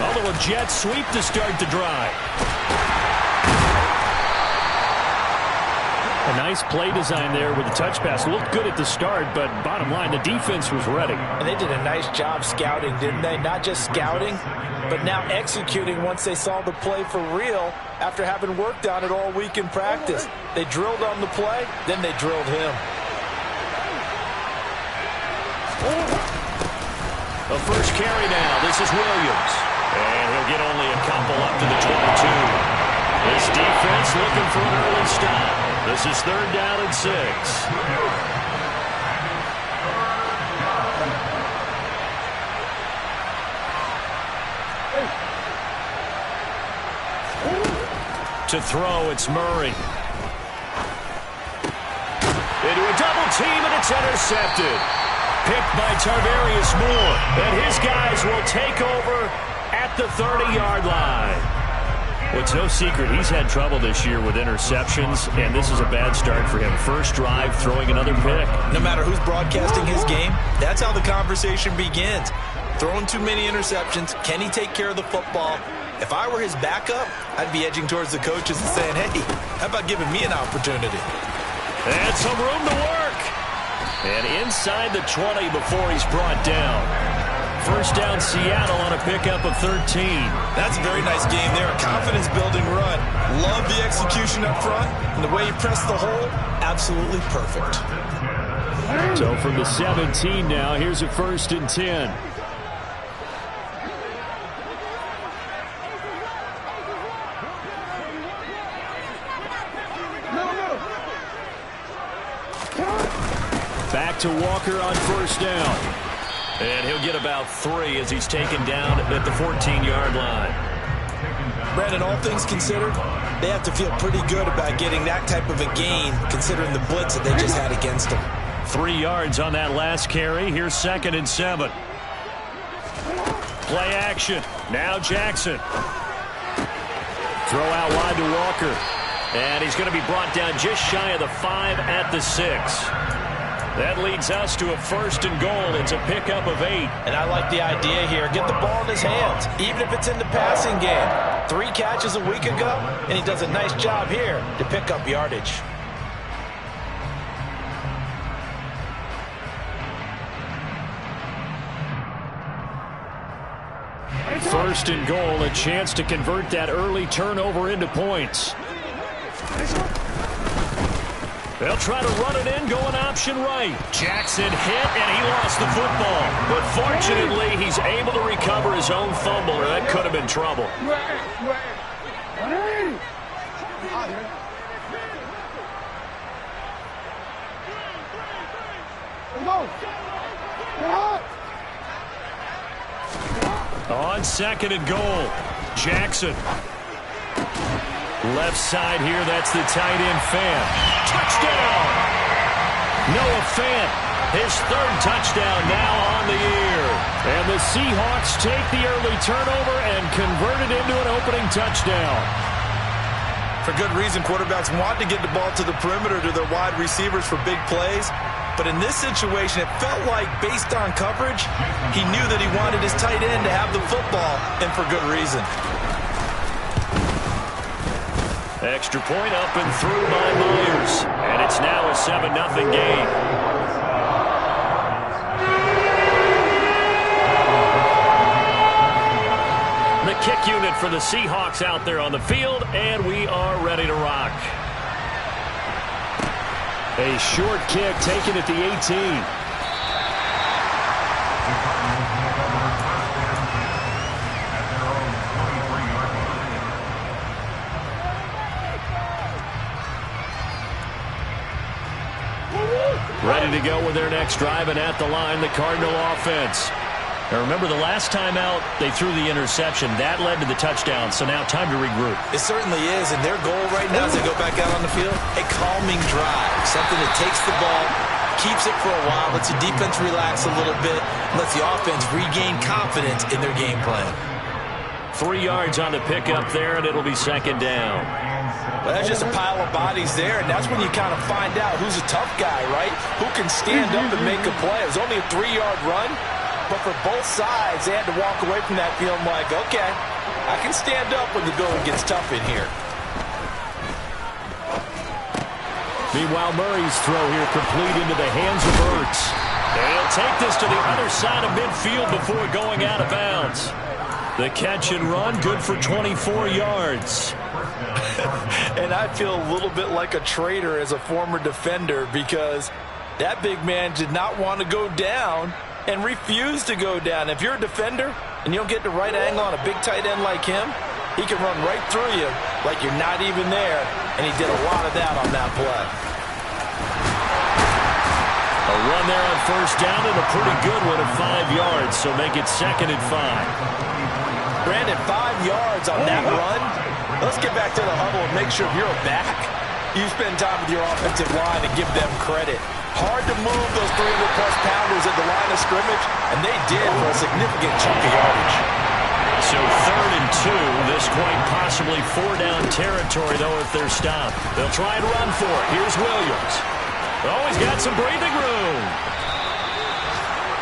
A little jet sweep to start the drive. A nice play design there with the touch pass. Looked good at the start, but bottom line, the defense was ready. And they did a nice job scouting, didn't they? Not just scouting, but now executing once they saw the play for real after having worked on it all week in practice. They drilled on the play, then they drilled him. The first carry now. This is Williams. And he'll get only a couple up to the 22. This defense looking for an early stop. This is 3rd down and 6. To throw, it's Murray. Into a double team, and it's intercepted. Picked by Tarvarius Moore. And his guys will take over at the 30-yard line. Well, it's no secret he's had trouble this year with interceptions, and this is a bad start for him. First drive, throwing another pick. No matter who's broadcasting his game, that's how the conversation begins. Throwing too many interceptions. Can he take care of the football? If I were his backup, I'd be edging towards the coaches and saying, hey, how about giving me an opportunity? And some room to work. And inside the 20 before he's brought down. First down, Seattle on a pickup of 13. That's a very nice game there. A confidence-building run. Love the execution up front. And the way he pressed the hole, absolutely perfect. So from the 17 now, here's a 1st and 10. Back to Walker on 1st down. And he'll get about 3 as he's taken down at the 14-yard line. Brandon, all things considered, they have to feel pretty good about getting that type of a gain considering the blitz that they just had against them. 3 yards on that last carry. Here's 2nd and 7. Play action. Now Jackson. Throw out wide to Walker. And he's going to be brought down just shy of the 5 at the 6. That leads us to a 1st and goal. It's a pickup of 8. And I like the idea here. Get the ball in his hands, even if it's in the passing game. 3 catches a week ago, and he does a nice job here to pick up yardage. First and goal, a chance to convert that early turnover into points. They'll try to run it in, going option right. Jackson hit, and he lost the football. But fortunately, he's able to recover his own fumble, or that could have been trouble. On 2nd and goal, Jackson. Left side here, that's the tight end, Fant. Touchdown! Noah Fant, his 3rd touchdown now on the year. And the Seahawks take the early turnover and convert it into an opening touchdown. For good reason, quarterbacks want to get the ball to the perimeter to their wide receivers for big plays. But in this situation, it felt like, based on coverage, he knew that he wanted his tight end to have the football, and for good reason. Extra point up and through by Myers. And it's now a 7-0 game. The kick unit for the Seahawks out there on the field, and we are ready to rock. A short kick taken at the 18. Ready to go with their next drive, and at the line, the Cardinal offense. Now remember, the last time out, they threw the interception. That led to the touchdown, so now time to regroup. It certainly is, and their goal right now as they go back out on the field, a calming drive. Something that takes the ball, keeps it for a while, lets the defense relax a little bit, lets the offense regain confidence in their game plan. 3 yards on the pickup there, and it'll be 2nd down. Well, that's just a pile of bodies there, and that's when you kind of find out who's a tough guy, right? Who can stand up and make a play. It was only a 3-yard run, But for both sides, they had to walk away from that feeling like, okay, I can stand up when the going gets tough in here. Meanwhile, Murray's throw here complete into the hands of Ertz. And he'll take this to the other side of midfield before going out of bounds. The catch and run, good for 24 yards. And I feel a little bit like a traitor as a former defender because that big man did not want to go down and refused to go down. If you're a defender and you don't get the right angle on a big tight end like him, he can run right through you like you're not even there, and he did a lot of that on that play. A run there on first down and a pretty good one of 5 yards, so make it 2nd and 5. Brandon, 5 yards on that run. Let's get back to the huddle and make sure if you're a back, you spend time with your offensive line and give them credit. Hard to move those 300-plus pounders at the line of scrimmage, and they did for a significant chunk of yardage. So 3rd and 2, this quite possibly 4-down territory, though, if they're stopped. They'll try and run for it. Here's Williams. Oh, he's got some breathing room.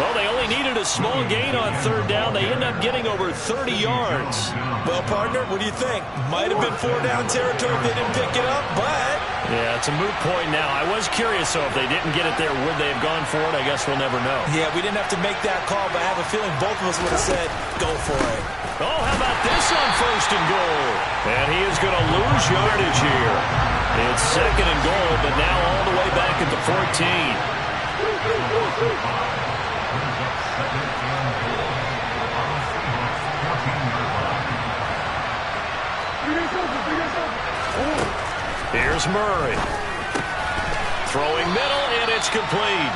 Well, they only needed a small gain on 3rd down. They end up getting over 30 yards. Well, partner, what do you think? Might have been 4-down territory if they didn't pick it up, but... Yeah, it's a moot point now. I was curious, so if they didn't get it there, would they have gone for it? I guess we'll never know. Yeah, we didn't have to make that call, but I have a feeling both of us would have said, go for it. Oh, how about this on 1st and goal? And he is going to lose yardage here. It's 2nd and goal, but now all the way back at the 14. Here's Murray. Throwing middle, and it's complete.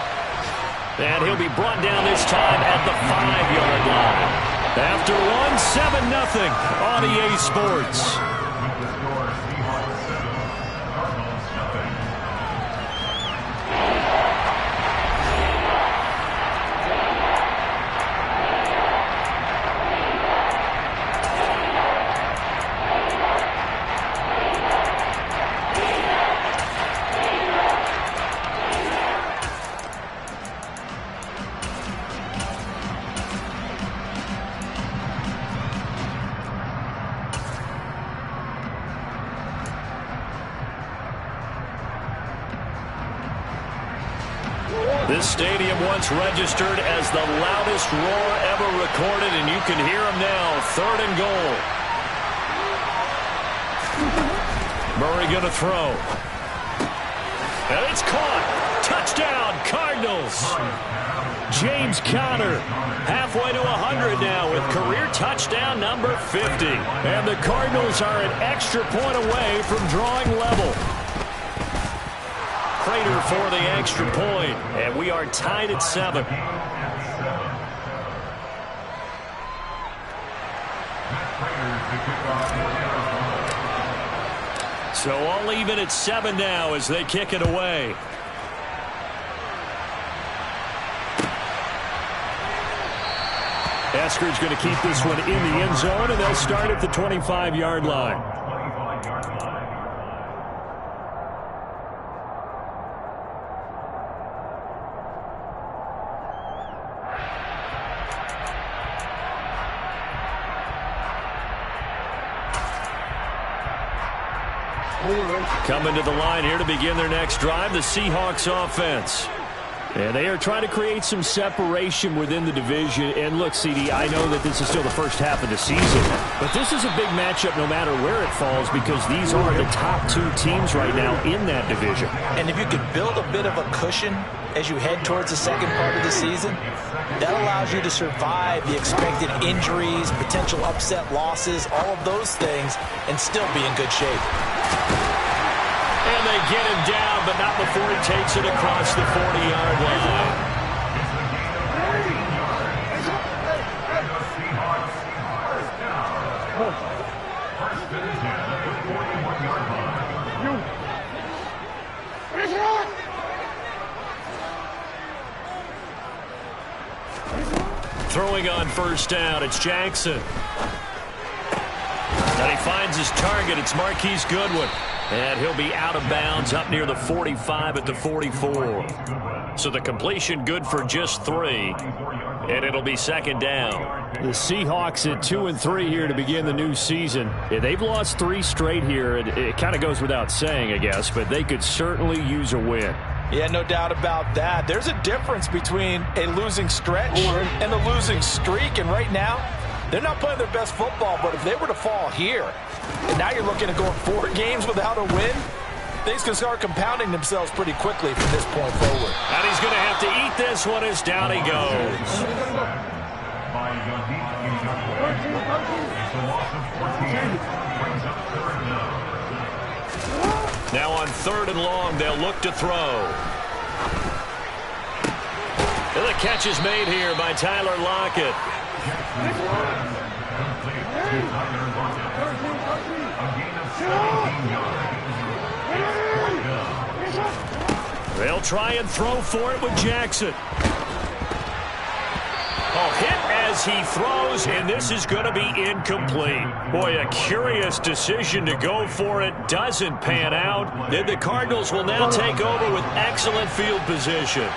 And he'll be brought down this time at the 5-yard line. After one, 7-0 on EA Sports. This stadium once registered as the loudest roar ever recorded, and you can hear him now. 3rd and goal. Murray going to throw. And it's caught. Touchdown, Cardinals. James Conner halfway to 100 now with career touchdown number 50. And the Cardinals are an extra point away from drawing level. Prater for the extra point, and we are tied at 7. So all even at 7 now as they kick it away. Eskridge going to keep this one in the end zone, and they'll start at the 25-yard line. Coming to the line here to begin their next drive, the Seahawks offense. And they are trying to create some separation within the division. And look, CD, I know that this is still the first half of the season, but this is a big matchup no matter where it falls because these are the top 2 teams right now in that division. And if you could build a bit of a cushion as you head towards the second part of the season, that allows you to survive the expected injuries, potential upset losses, all of those things, and still be in good shape. And they get him down, but not before he takes it across the 40-yard line. Throwing on first down, it's Jackson. And he finds his target. It's Marquise Goodwin. And he'll be out of bounds up near the 45 at the 44. So the completion good for just 3. and it'll be second down. The Seahawks at 2-3 here to begin the new season. Yeah, they've lost 3 straight here. It kind of goes without saying, I guess, but they could certainly use a win. Yeah, no doubt about that. There's a difference between a losing stretch and a losing streak, and right now, they're not playing their best football, but if they were to fall here, and now you're looking at going 4 games without a win, things can start compounding themselves pretty quickly from this point forward. And he's going to have to eat this one as down he goes. Now on 3rd and long, they'll look to throw. And the catch is made here by Tyler Lockett. They'll try and throw for it with Jackson. Oh, hit as he throws, and this is going to be incomplete. Boy, a curious decision to go for it. Doesn't pan out. Then the Cardinals will now take over with excellent field position.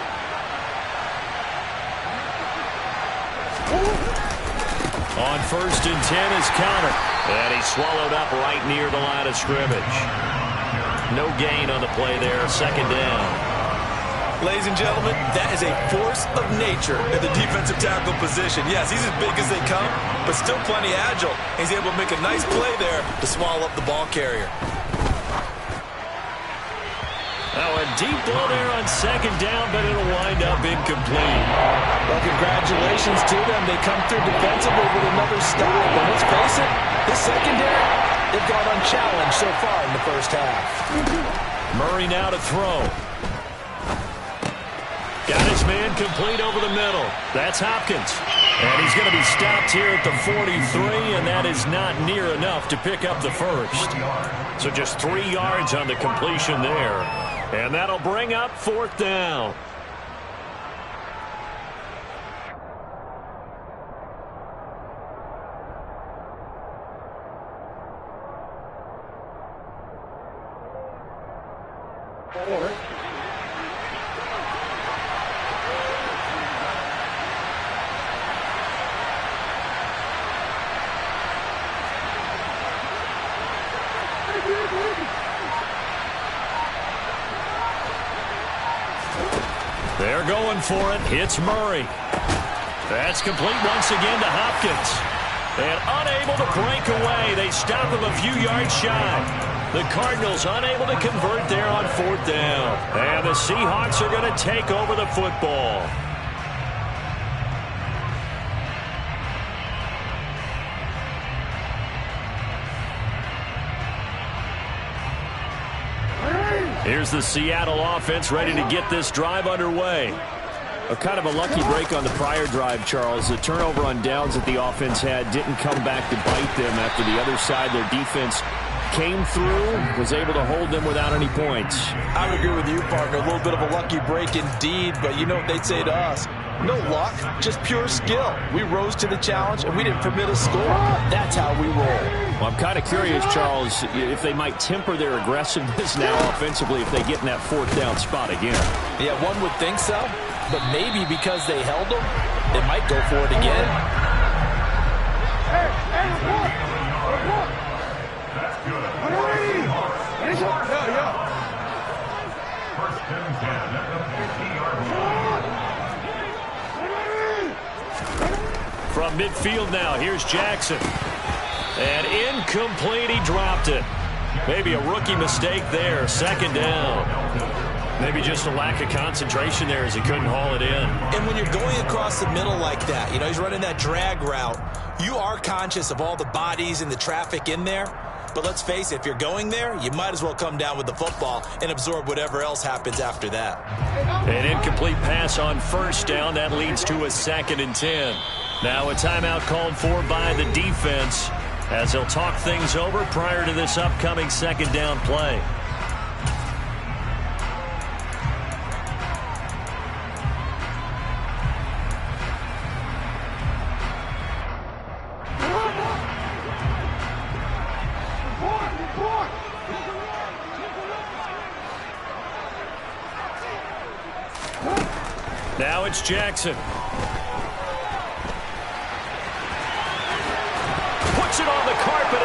On 1st and 10 is Counter. And he's swallowed up right near the line of scrimmage. No gain on the play there. Second down. Ladies and gentlemen, that is a force of nature at the defensive tackle position. Yes, he's as big as they come, but still plenty agile. He's able to make a nice play there to swallow up the ball carrier. Now a deep ball there on second down, but it'll wind up incomplete. Well, congratulations to them. They come through defensively with another stop. But let's face it, this secondary, they've gone unchallenged so far in the first half. Murray now to throw. Got his man complete over the middle. That's Hopkins. And he's going to be stopped here at the 43, and that is not near enough to pick up the first. So just 3 yards on the completion there. And that'll bring up 4th down. They're going for it. Hits Murray. That's complete once again to Hopkins. And unable to break away. They stop him a few yards shy. The Cardinals unable to convert there on 4th down. And the Seahawks are going to take over the football. Here's the Seattle offense ready to get this drive underway. A kind of a lucky break on the prior drive, Charles. The turnover on downs that the offense had didn't come back to bite them after the other side. Their defense came through, was able to hold them without any points. I would agree with you, partner. A little bit of a lucky break indeed, but you know what they'd say to us. No luck, just pure skill. We rose to the challenge, and we didn't permit a score. That's how we roll. Well, I'm kind of curious, Charles, if they might temper their aggressiveness now offensively if they get in that 4th down spot again. Yeah, one would think so, but maybe because they held them, they might go for it again. That's good. First and 10 at the 50-yard line. From midfield now, here's Jackson. And incomplete, he dropped it. Maybe a rookie mistake there, second down. Maybe just a lack of concentration there as he couldn't haul it in. And when you're going across the middle like that, you know, he's running that drag route, you are conscious of all the bodies and the traffic in there. But let's face it, if you're going there, you might as well come down with the football and absorb whatever else happens after that. An incomplete pass on first down. That leads to a 2nd and 10. Now a timeout called for by the defense as they'll talk things over prior to this upcoming second down play. Now it's Jackson.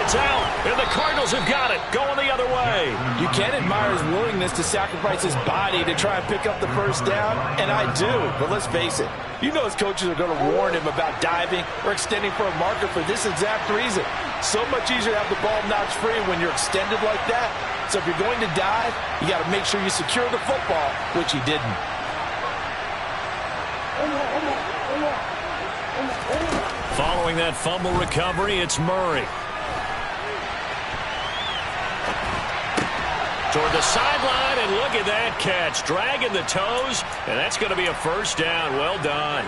It's out, and the Cardinals have got it, going the other way. You can admire his willingness to sacrifice his body to try and pick up the first down, and I do, but let's face it. You know his coaches are going to warn him about diving or extending for a marker for this exact reason. So much easier to have the ball notch free when you're extended like that. So if you're going to dive, you got to make sure you secure the football, which he didn't. Following that fumble recovery, it's Murray. Toward the sideline, and look at that catch. Dragging the toes, and that's going to be a first down. Well done.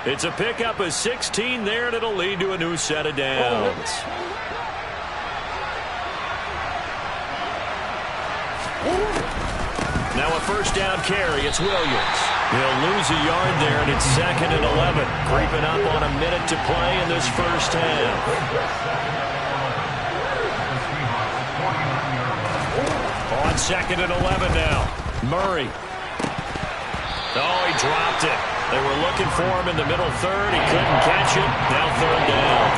It's a pickup of 16 there, and it'll lead to a new set of downs. Now a first down carry. It's Williams. He'll lose a yard there, and it's 2nd and 11. Creeping up on a minute to play in this first half. On 2nd and 11 now. Murray. Oh, he dropped it. They were looking for him in the middle third. He couldn't catch it. Now 3rd down.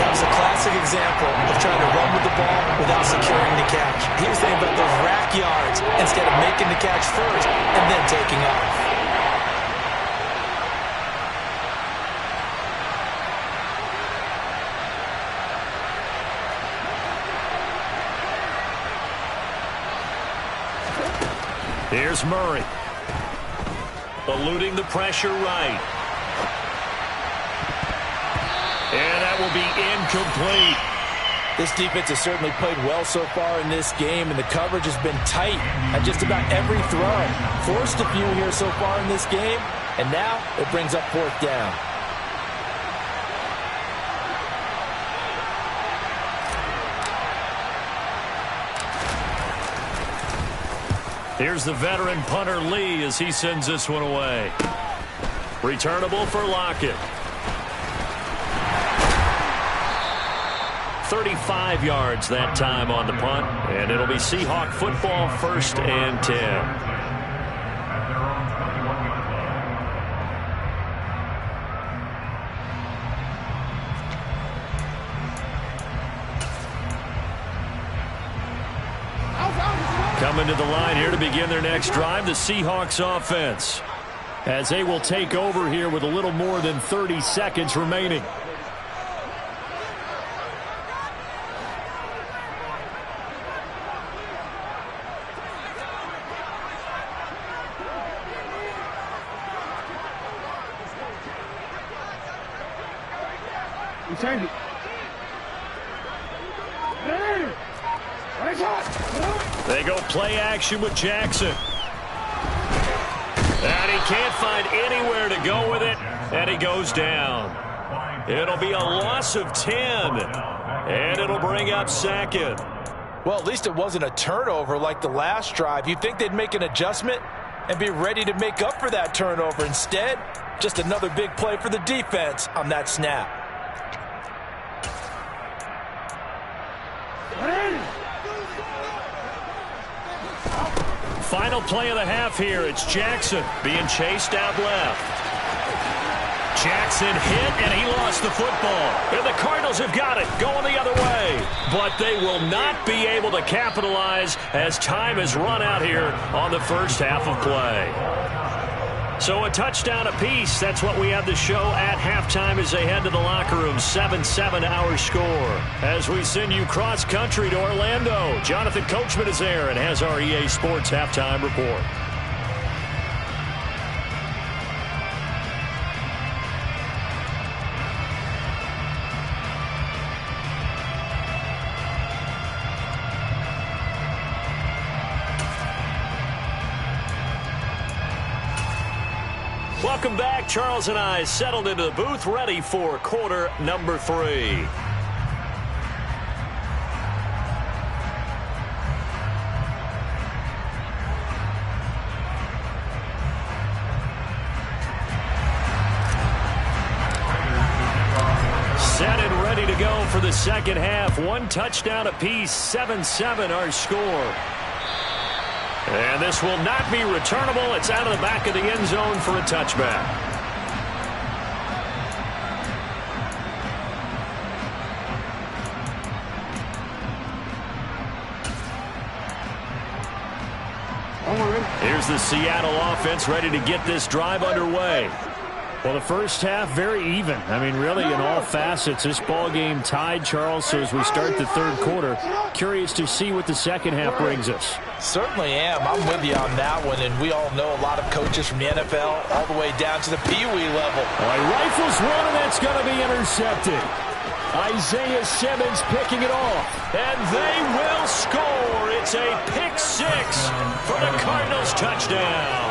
That was a classic example of trying to run with the ball without securing the catch. He was thinking about those rack yards instead of making the catch first and then taking off. Here's Murray. Eluding the pressure right. And that will be incomplete. This defense has certainly played well so far in this game, and the coverage has been tight at just about every throw. Forced a few here so far in this game, and now it brings up 4th down. Here's the veteran punter Lee as he sends this one away. Returnable for Lockett. 35 yards that time on the punt, and it'll be Seahawk football, 1st and 10. At their own 21-yard line. Coming to the line here to begin their next drive, the Seahawks offense, as they will take over here with a little more than 30 seconds remaining. They go play action with Jackson. And he can't find anywhere to go with it, and he goes down. It'll be a loss of 10, and it'll bring up 2nd. Well, at least it wasn't a turnover like the last drive. You'd think they'd make an adjustment and be ready to make up for that turnover. Instead, just another big play for the defense on that snap. Final play of the half here. It's Jackson being chased out left. Jackson hit, and he lost the football. And the Cardinals have got it, going the other way. But they will not be able to capitalize as time has run out here on the first half of play. So a touchdown apiece. That's what we have to show at halftime as they head to the locker room. 7-7 our score. As we send you cross country to Orlando, Jonathan Coachman is there and has our EA Sports halftime report. Welcome back. Charles and I settled into the booth, ready for quarter number 3. Set and ready to go for the second half. One touchdown apiece, 7-7 our score. And this will not be returnable. It's out of the back of the end zone for a touchback. Here's the Seattle offense ready to get this drive underway. Well, the first half, very even. I mean, really, in all facets, this ball game tied, Charles. So as we start the third quarter, curious to see what the second half brings us. Certainly am. I'm with you on that one. And we all know a lot of coaches from the NFL all the way down to the Pee-wee level. Well, he rifles one, and that's going to be intercepted. Isaiah Simmons picking it off. And they will score. It's a pick six for the Cardinals touchdown.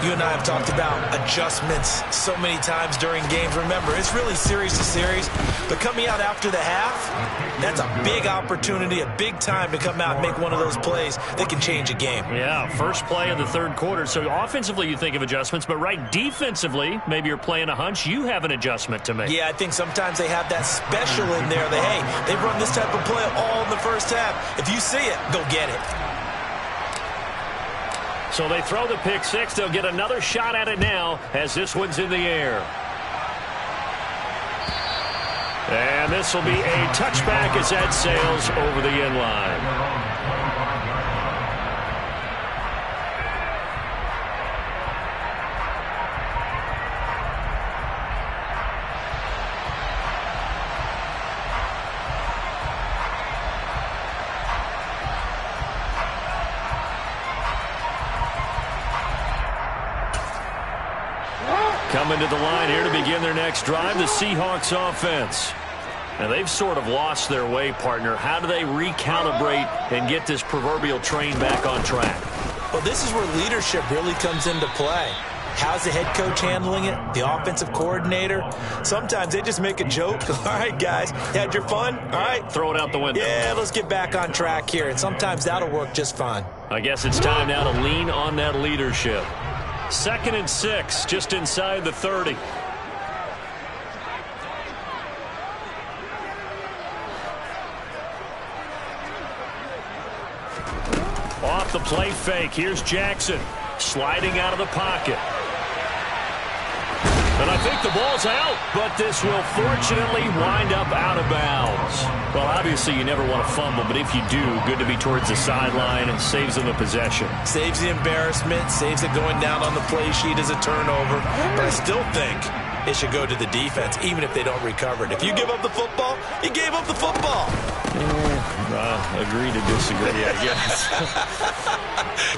You and I have talked about adjustments so many times during games. Remember, it's really series to series. But coming out after the half, that's a big opportunity, a big time to come out and make one of those plays that can change a game. Yeah, first play of the third quarter. So offensively, you think of adjustments. But right defensively, maybe you're playing a hunch. You have an adjustment to make. Yeah, I think sometimes they have that special in there. Hey, they run this type of play all in the first half. If you see it, go get it. So they throw the pick six. They'll get another shot at it now as this one's in the air. And this will be a touchback as that sails over the end line. Coming to the line here to begin their next drive, the Seahawks offense. Now, they've sort of lost their way, partner. How do they recalibrate and get this proverbial train back on track? Well, this is where leadership really comes into play. How's the head coach handling it? The offensive coordinator? Sometimes they just make a joke. All right, guys, had your fun? All right. Throw it out the window. Yeah, let's get back on track here. And sometimes that'll work just fine. I guess it's time now to lean on that leadership. 2nd and 6, just inside the 30. Off the play fake, here's Jackson sliding out of the pocket. And I think the ball's out, but this will fortunately wind up out of bounds. Well, obviously you never want to fumble, but if you do, good to be towards the sideline and saves them the possession. Saves the embarrassment, saves it going down on the play sheet as a turnover. But I still think it should go to the defense, even if they don't recover it. If you give up the football, you gave up the football. Agree to disagree, I guess.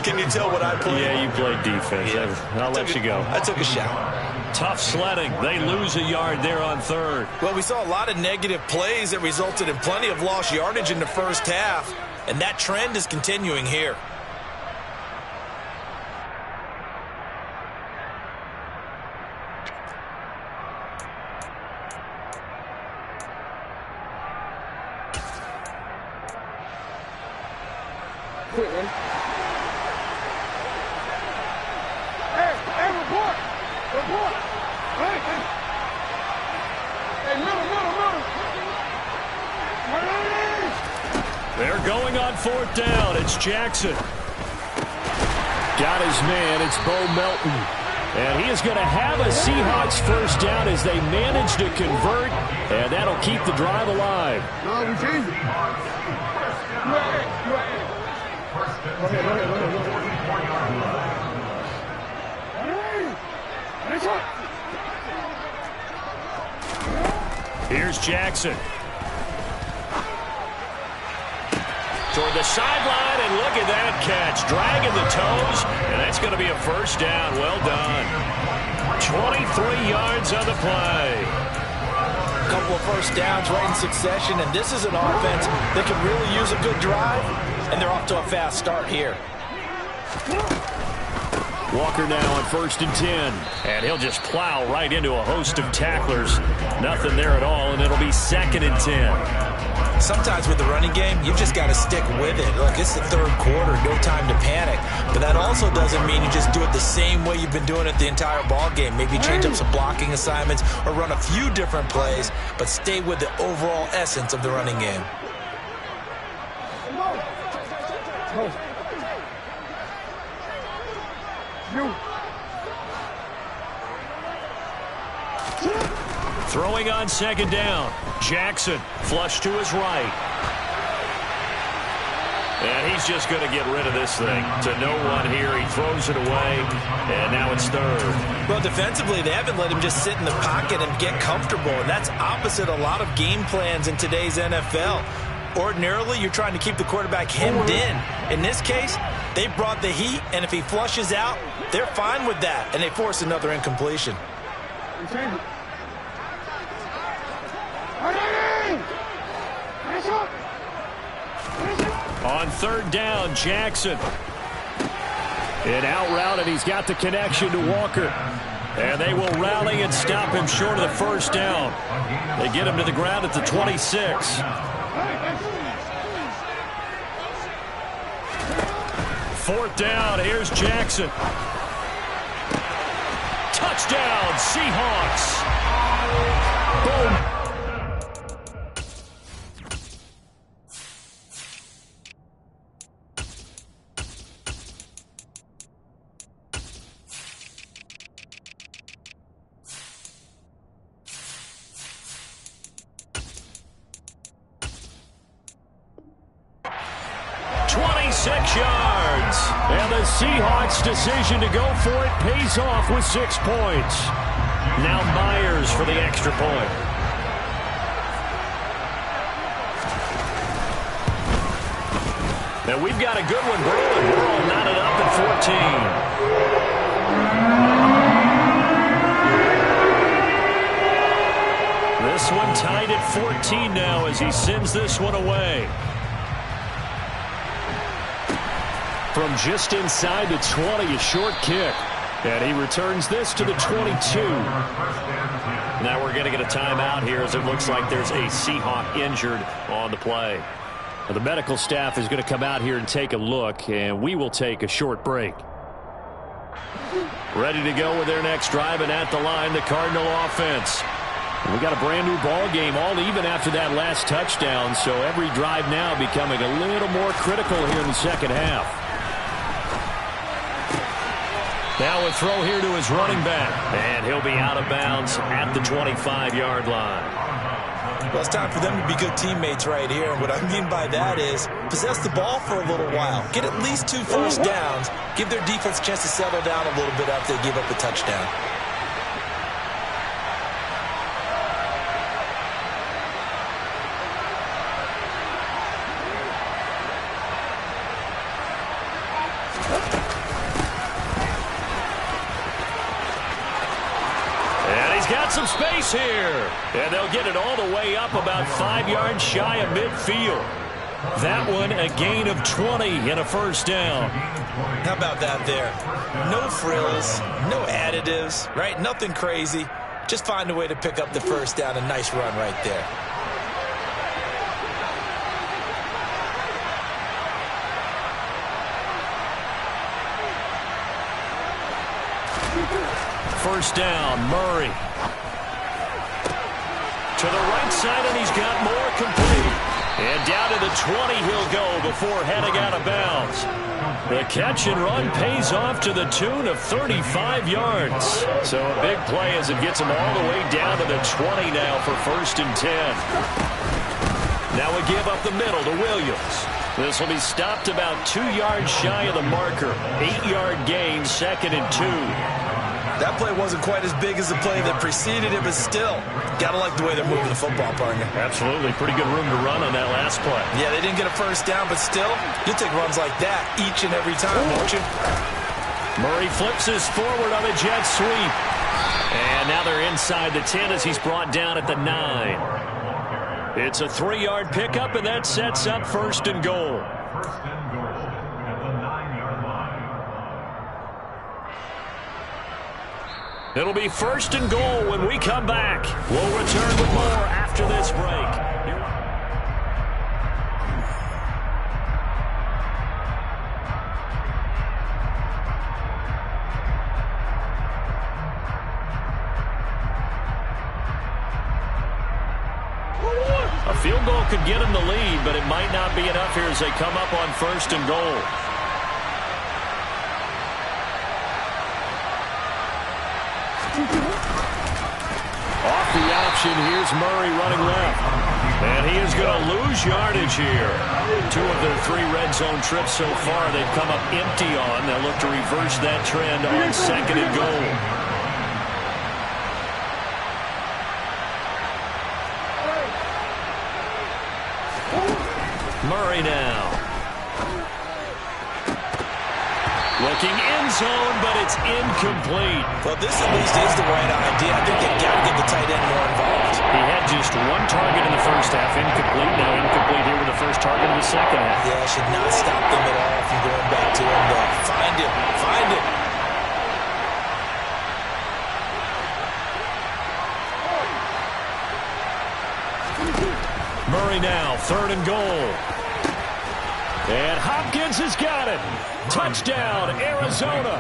Can you tell what I played? Yeah, you played defense. Yeah. I'll let you go. I took a shot. Tough sledding. They lose a yard there on third. Well, we saw a lot of negative plays that resulted in plenty of lost yardage in the first half, and that trend is continuing here. They're going on 4th down. It's Jackson. Got his man. It's Bo Melton. And he is going to have a Seahawks first down as they manage to convert. And that'll keep the drive alive. Here's Jackson. Toward the sideline, and look at that catch. Dragging the toes, and that's going to be a first down. Well done. 23 yards on the play. A couple of first downs right in succession, and this is an offense that can really use a good drive, and they're off to a fast start here. Walker now on 1st and 10. And he'll just plow right into a host of tacklers. Nothing there at all, and it'll be 2nd and 10. Sometimes with the running game, you've just got to stick with it. Look, it's the third quarter, no time to panic. But that also doesn't mean you just do it the same way you've been doing it the entire ball game. Maybe change up some blocking assignments or run a few different plays, but stay with the overall essence of the running game. Throwing on 2nd down. Jackson flush to his right. And he's just going to get rid of this thing. To no one here. He throws it away, and now it's third. Well, defensively, they haven't let him just sit in the pocket and get comfortable, and that's opposite a lot of game plans in today's NFL. Ordinarily, you're trying to keep the quarterback hemmed in. In this case, they brought the heat, and if he flushes out, they're fine with that, and they force another incompletion. On third down, Jackson. An out route, and he's got the connection to Walker. And they will rally and stop him short of the first down. They get him to the ground at the 26. Fourth down, here's Jackson. Touchdown, Seahawks. Boom. 26 yards. And the Seahawks' decision to go for it pays off with 6 points. Now Myers for the extra point. And we've got a good one brewing. We're all knotted up at 14. This one tied at 14 now as he sends this one away. From just inside the 20, a short kick. And he returns this to the 22. Now we're going to get a timeout here as it looks like there's a Seahawk injured on the play. Well, the medical staff is going to come out here and take a look, and we will take a short break. Ready to go with their next drive, and at the line, the Cardinal offense. We got a brand new ball game, all even after that last touchdown, so every drive now becoming a little more critical here in the second half. Now a throw here to his running back, and he'll be out of bounds at the 25-yard line. Well, it's time for them to be good teammates right here, and what I mean by that is possess the ball for a little while. Get at least 2 first downs. Give their defense a chance to settle down a little bit after they give up the touchdown. Some space here, and they'll get it all the way up about 5 yards shy of midfield. That one a gain of 20 and a first down. How about that there? No frills, no additives, right? Nothing crazy. Just find a way to pick up the first down. A nice run right there. First down, Murray. To the right side, and he's got more complete. And down to the 20 he'll go before heading out of bounds. The catch and run pays off to the tune of 35 yards. So a big play as it gets him all the way down to the 20 now for 1st and 10. Now we give up the middle to Williams. This will be stopped about 2 yards shy of the marker. 8-yard gain, 2nd and 2. That play wasn't quite as big as the play that preceded it, but still, gotta like the way they're moving the football, partner. Absolutely. Pretty good room to run on that last play. Yeah, they didn't get a first down, but still, you'll take runs like that each and every time, won't you? Murray flips his forward on a jet sweep. And now they're inside the 10 as he's brought down at the 9. It's a 3-yard pickup, and that sets up 1st and goal. It'll be 1st and goal when we come back. We'll return with more after this break. A field goal could get them the lead, but it might not be enough here as they come up on 1st and goal. Off the option. Here's Murray running left. And he is going to lose yardage here. 2 of their 3 red zone trips so far they've come up empty on. They'll look to reverse that trend on 2nd and goal. Murray now. Looking end zone, but it's incomplete. Well, this at least is the right idea. I think they've got to get the tight end more involved. He had just 1 target in the first half, incomplete. Now incomplete here with the first target in the second half. Yeah, should not stop them at all from going back to him. Find him. Find him. Murray now, 3rd and goal. And Hopkins has got it. Touchdown, Arizona.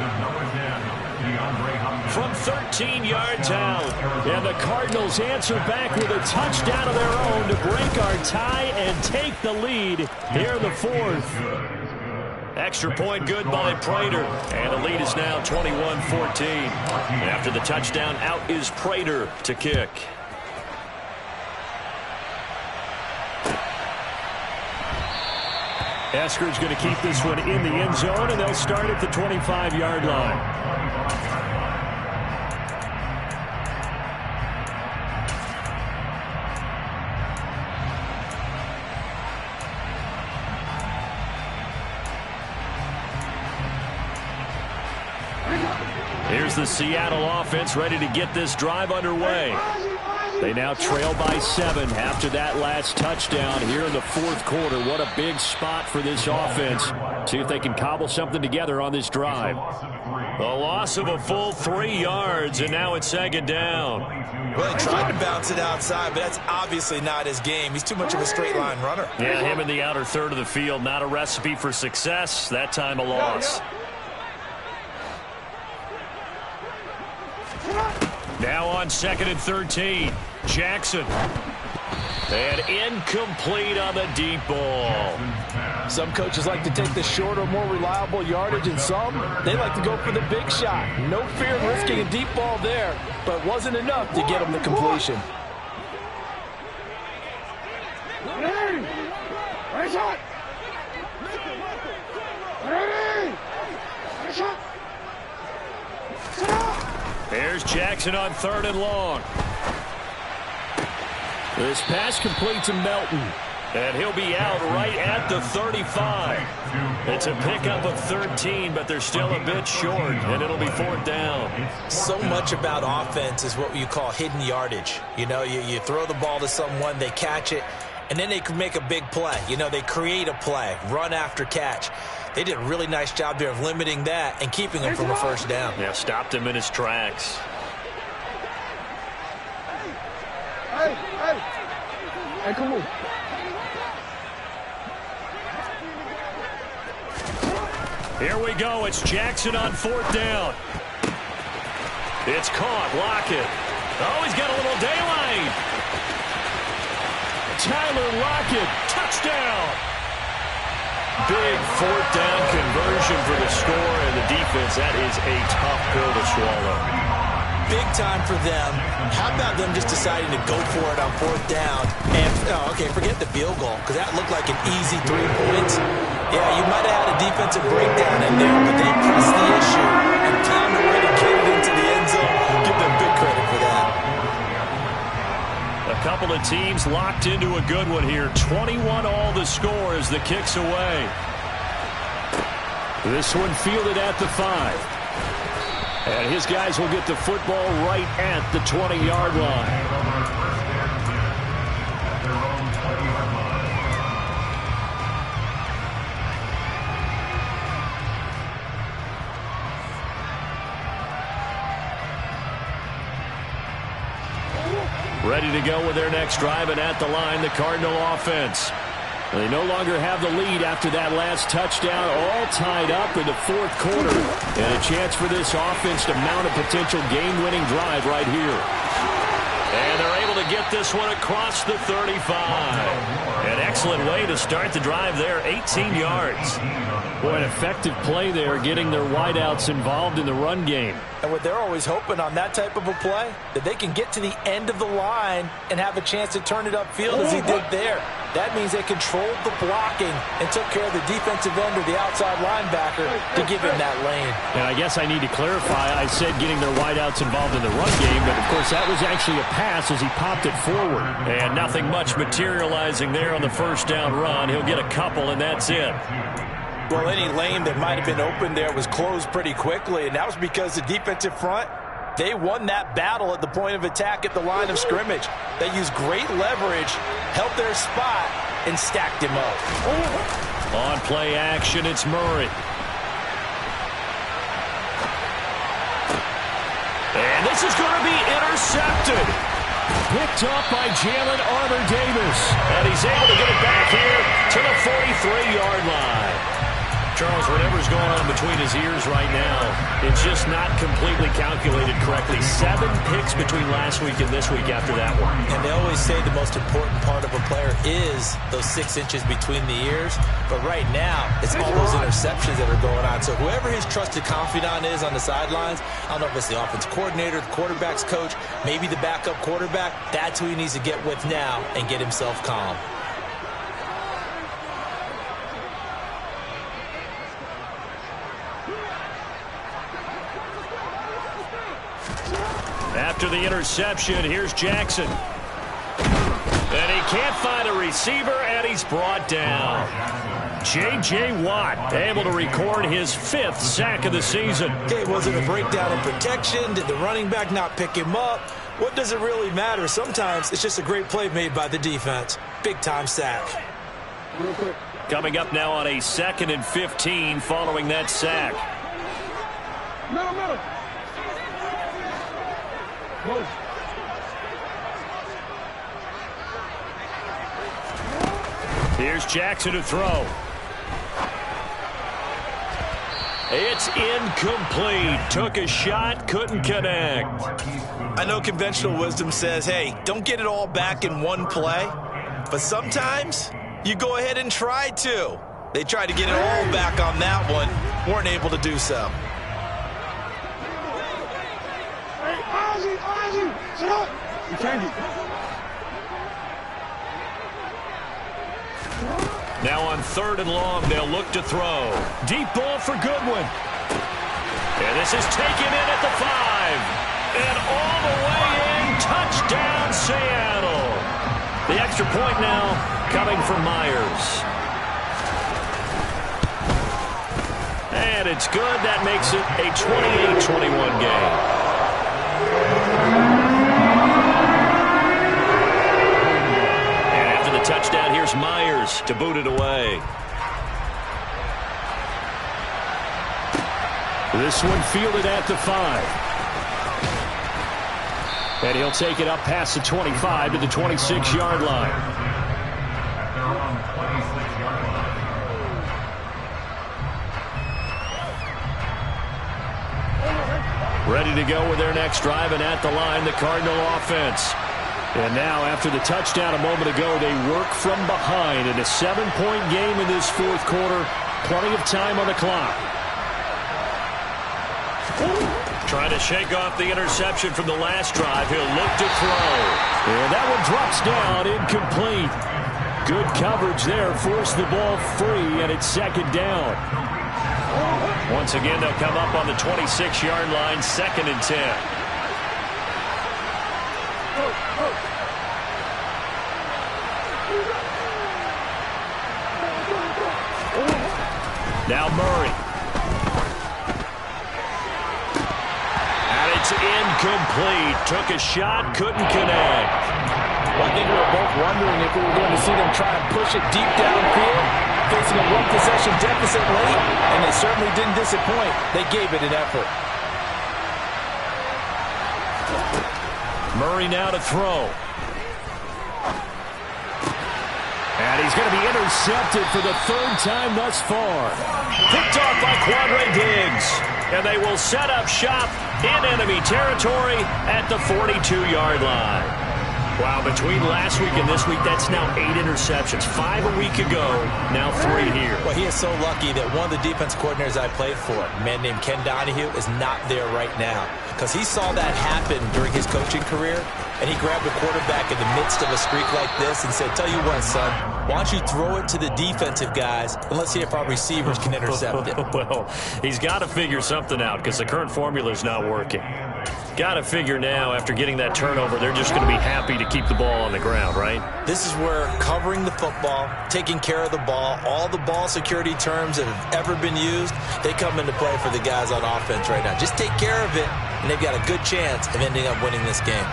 From 13 yards out. And the Cardinals answer back with a touchdown of their own to break our tie and take the lead here in the 4th. Extra point good by Prater. And the lead is now 21-14. After the touchdown, out is Prater to kick. Esker's going to keep this one in the end zone, and they'll start at the 25-yard line. Here's the Seattle offense ready to get this drive underway. They now trail by 7 after that last touchdown here in the 4th quarter. What a big spot for this offense. See if they can cobble something together on this drive. A loss of a full 3 yards, and now it's 2nd down. Well, he tried to bounce it outside, but that's obviously not his game. He's too much of a straight line runner. Yeah, him in the outer third of the field. Not a recipe for success. That time a loss. Now on 2nd and 13. Jackson. And incomplete on the deep ball. Some coaches like to take the shorter, more reliable yardage, and some, they like to go for the big shot. No fear of risking a deep ball there, but wasn't enough to get him the completion. There's Jackson on 3rd and long. This pass complete to Melton. And he'll be out right at the 35. It's a pickup of 13, but they're still a bit short, and it'll be 4th down. So much about offense is what you call hidden yardage. You know, you throw the ball to someone, they catch it, and then they can make a big play. You know, they create a play, run after catch. They did a really nice job there of limiting that and keeping him from a 1st down. Yeah, stopped him in his tracks. Hey, come on. Here we go. It's Jackson on 4th down. It's caught. Lockett. Oh, he's got a little daylight. Tyler Lockett. Touchdown. Big 4th down conversion for the score, and the defense, that is a tough pill to swallow. Big time for them. How about them just deciding to go for it on 4th down? And, okay, forget the field goal, because that looked like an easy 3 points. Yeah, you might have had a defensive breakdown in there, but they pressed the issue and found a way to get it into the end zone. Give them big credit for that. A couple of teams locked into a good one here. 21 all the score as the kick's away. This one fielded at the 5. And his guys will get the football right at the 20-yard line. Ready to go with their next drive, and at the line, the Cardinal offense. They no longer have the lead after that last touchdown, all tied up in the 4th quarter. And a chance for this offense to mount a potential game-winning drive right here. And they're able to to get this one across the 35. An excellent way to start the drive there, 18 yards. Boy, an effective play there, getting their wideouts involved in the run game. And what they're always hoping on that type of a play, that they can get to the end of the line and have a chance to turn it upfield as he did there. That means they controlled the blocking and took care of the defensive end or the outside linebacker to give him that lane. And I guess I need to clarify, I said getting their wideouts involved in the run game, but of course that was actually a pass as he popped it forward. And nothing much materializing there on the first down run. He'll get a couple, and that's it. Well, any lane that might have been open there was closed pretty quickly, and that was because the defensive front, they won that battle at the point of attack at the line of scrimmage. They used great leverage, held their spot, and stacked him up. On play action, it's Murray. And this is going to be intercepted. Picked up by Jalen Armour-Davis. And he's able to get it back here to the 43-yard line. Charles, whatever's going on between his ears right now, it's just not completely calculated correctly. 7 picks between last week and this week after that one. And they always say the most important part of a player is those 6 inches between the ears. But right now, it's all those interceptions that are going on. So whoever his trusted confidant is on the sidelines, I don't know if it's the offense coordinator, the quarterback's coach, maybe the backup quarterback, that's who he needs to get with now and get himself calm. After the interception, here's Jackson. And he can't find a receiver, and he's brought down. J.J. Watt able to record his 5th sack of the season. Okay, was it a breakdown in protection? Did the running back not pick him up? What does it really matter? Sometimes it's just a great play made by the defense. Big-time sack. Coming up now on a 2nd and 15 following that sack. Middle. Here's Jackson to throw. It's incomplete. Took a shot, couldn't connect. I know conventional wisdom says, hey, don't get it all back in one play. But sometimes you go ahead and try to. They tried to get it all back on that one. Weren't able to do so. Now on 3rd and long, they'll look to throw. Deep ball for Goodwin. And this is taken in at the 5. And all the way in, touchdown Seattle. The extra point now coming from Myers. And it's good. That makes it a 28-21 game. Touchdown, here's Myers to boot it away. This one fielded at the 5. And he'll take it up past the 25 to the 26-yard line. Ready to go with their next drive, and at the line, the Cardinal offense. And now, after the touchdown a moment ago, they work from behind in a 7-point game in this 4th quarter. Plenty of time on the clock. Trying to shake off the interception from the last drive. He'll look to throw. And that one drops down, incomplete. Good coverage there. Forced the ball free, and it's 2nd down. Once again, they'll come up on the 26-yard line, 2nd and 10. Now Murray. And it's incomplete. Took a shot, couldn't connect. Well, I think we were both wondering if we were going to see them try to push it deep downfield, facing a 1-possession deficit late, and they certainly didn't disappoint. They gave it an effort. Murray now to throw. And he's going to be intercepted for the 3rd time thus far. Picked off by Quandre Diggs. And they will set up shop in enemy territory at the 42-yard line. Wow, between last week and this week, that's now 8 interceptions. 5 a week ago, now 3 here. Well, he is so lucky that one of the defense coordinators I played for, a man named Ken Donahue, is not there right now. Because he saw that happen during his coaching career, and he grabbed the quarterback in the midst of a streak like this and said, tell you what, son, why don't you throw it to the defensive guys, and let's see if our receivers can intercept it. Well, he's got to figure something out because the current formula is not working. Got to figure now, after getting that turnover, they're just going to be happy to keep the ball on the ground, right? This is where covering the football, taking care of the ball, all the ball security terms that have ever been used, they come into play for the guys on offense right now. Just take care of it, and they've got a good chance of ending up winning this game.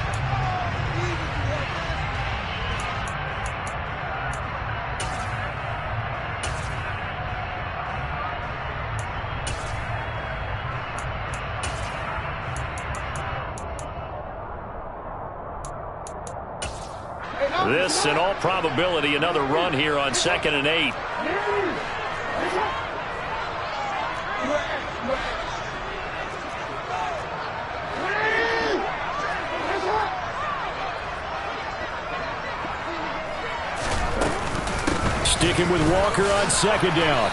This, in all probability, another run here on 2nd and 8. Sticking with Walker on 2nd down.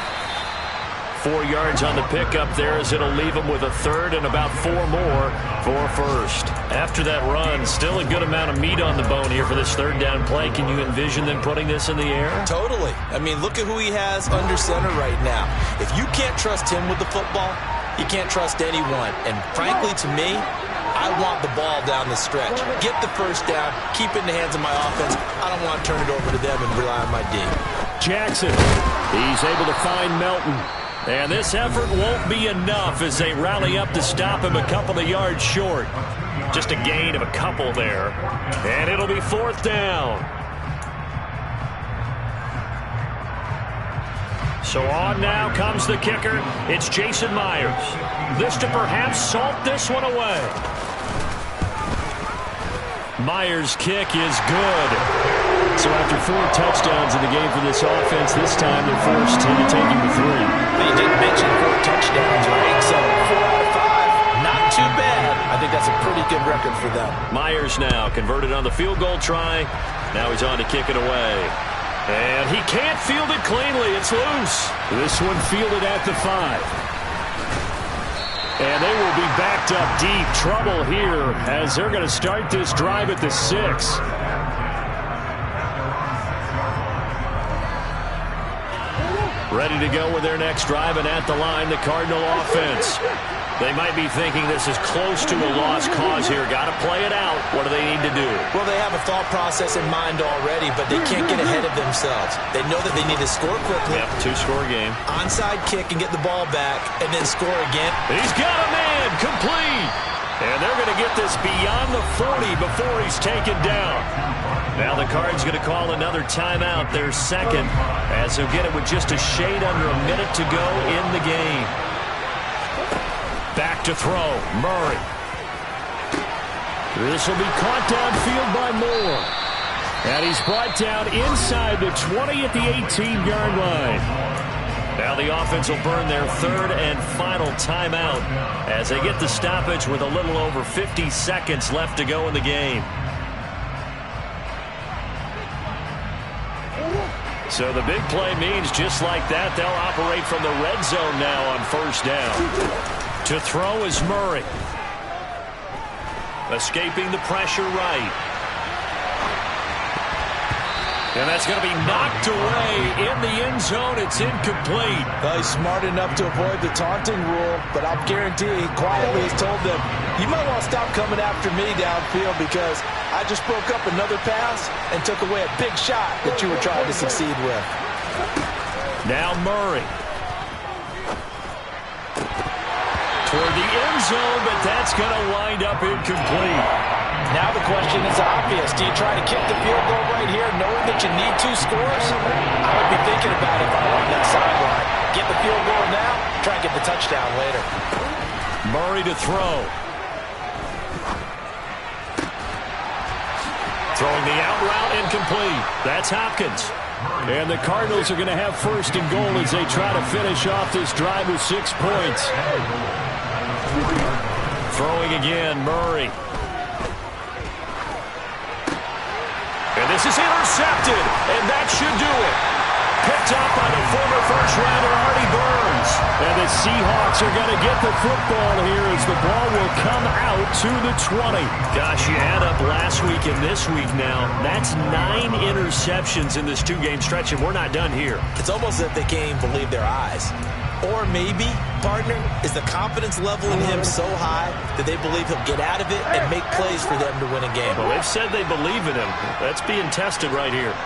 4 yards on the pickup there as it'll leave him with a 3rd and about 4 more for 1st. After that run, still a good amount of meat on the bone here for this 3rd down play. Can you envision them putting this in the air? Totally. I mean, look at who he has under center right now. If you can't trust him with the football, you can't trust anyone. And frankly, to me, I want the ball down the stretch. Get the 1st down, keep it in the hands of my offense. I don't want to turn it over to them and rely on my D. Jackson, he's able to find Melton. And this effort won't be enough as they rally up to stop him a couple of yards short. Just a gain of a couple there. And it'll be 4th down. So on now comes the kicker. It's Jason Myers. This to perhaps salt this one away. Myers' kick is good. So after 4 touchdowns in the game for this offense, this time they're forced into taking the 3. They didn't mention 4 touchdowns, right? So 4 out of 5, not too bad. I think that's a pretty good record for them. Myers now converted on the field goal try. Now he's on to kick it away. And he can't field it cleanly. It's loose. This one fielded at the 5. And they will be backed up deep. Trouble here as they're going to start this drive at the 6. Ready to go with their next drive, and at the line, the Cardinal offense. They might be thinking this is close to a lost cause here. Got to play it out. What do they need to do? Well, they have a thought process in mind already, but they can't get ahead of themselves. They know that they need to score quickly. Yep, 2-score game. Onside kick and get the ball back, and then score again. He's got a man, complete. And they're going to get this beyond the 40 before he's taken down. Now the Cards going to call another timeout, their 2nd, as he'll get it with just a shade under a minute to go in the game. Back to throw, Murray. This will be caught downfield by Moore. And he's brought down inside the 20 at the 18-yard line. Now the offense will burn their 3rd and final timeout as they get the stoppage with a little over 50 seconds left to go in the game. So the big play means just like that, they'll operate from the red zone now on 1st down. To throw is Murray. Escaping the pressure right. And that's going to be knocked away in the end zone. It's incomplete. Well, he's smart enough to avoid the taunting rule, but I'll guarantee he quietly has told them, you might want to stop coming after me downfield because I just broke up another pass and took away a big shot that you were trying to succeed with. Now Murray. Toward the end zone, but that's going to wind up incomplete. Now the question is obvious. Do you try to kick the field goal right here knowing that you need 2 scores? I would be thinking about it if I were on that sideline. Get the field goal now, try and get the touchdown later. Murray to throw. Throwing the out route incomplete. That's Hopkins. And the Cardinals are going to have 1st and goal as they try to finish off this drive with 6 points. Throwing again, Murray. This is intercepted, and that should do it. Picked up by the former first-rounder Artie Burns. And the Seahawks are going to get the football here as the ball will come out to the 20. Gosh, you add up last week and this week now. That's 9 interceptions in this 2-game stretch, and we're not done here. It's almost as if they can't even believe their eyes. Or maybe, partner, is the confidence level in him so high that they believe he'll get out of it and make plays for them to win a game. Well, they've said they believe in him. That's being tested right here.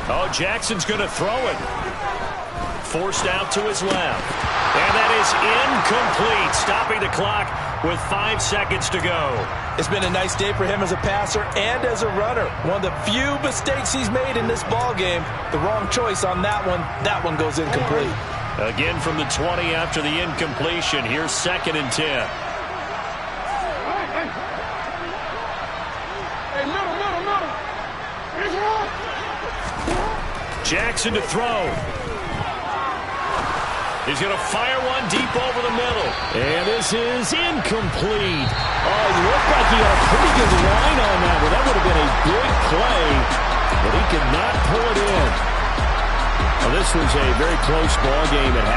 Oh, Jackson's going to throw it. Forced out to his left. And that is incomplete, stopping the clock with 5 seconds to go. It's been a nice day for him as a passer and as a runner. One of the few mistakes he's made in this ball game. The wrong choice on that one. That one goes incomplete. Again from the 20 after the incompletion. Here's 2nd and 10. Hey, middle. Jackson to throw. He's going to fire one deep over the middle. And this is incomplete. Oh, he looked like he had a pretty good line on that one. That would have been a big play, but he could not pull it in. Well, this was a very close ball game at half.